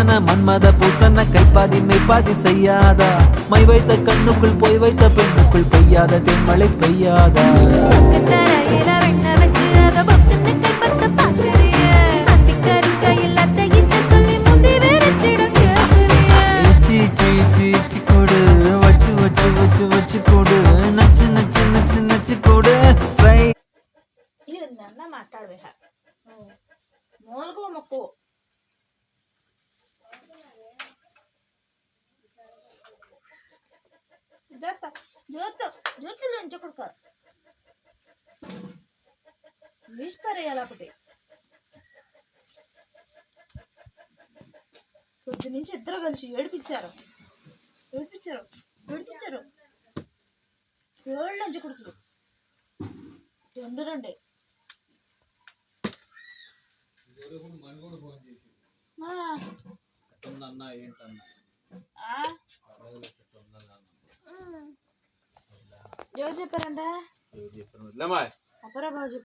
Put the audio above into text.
பூசன மன்மத பூசன கைப்பாதி மெய்ப்பாதி செய்யாதா my வைத்த கண்ணுக்குள் போய் வைத்த பெண்ணுக்குள் பெய்யாத தென்மழை பெய்யாதா கொடு வச்சு வச்சு வச்சு வச்சு கொடு நச்சு நச்சு நச்சு நச்சு கொடு మాట్లాడవేహ మూలకో మొక్కు జ్యోతులు ఎంచుకొడుక విష్పరేయాలొకటి కొద్ది నుంచి ఇద్దరు కలిసి ఏడిపించారు ఏళ్ళు ఎంచుకొడుకులు రెండు ఎవరు చెప్పారంట అపరా బాబు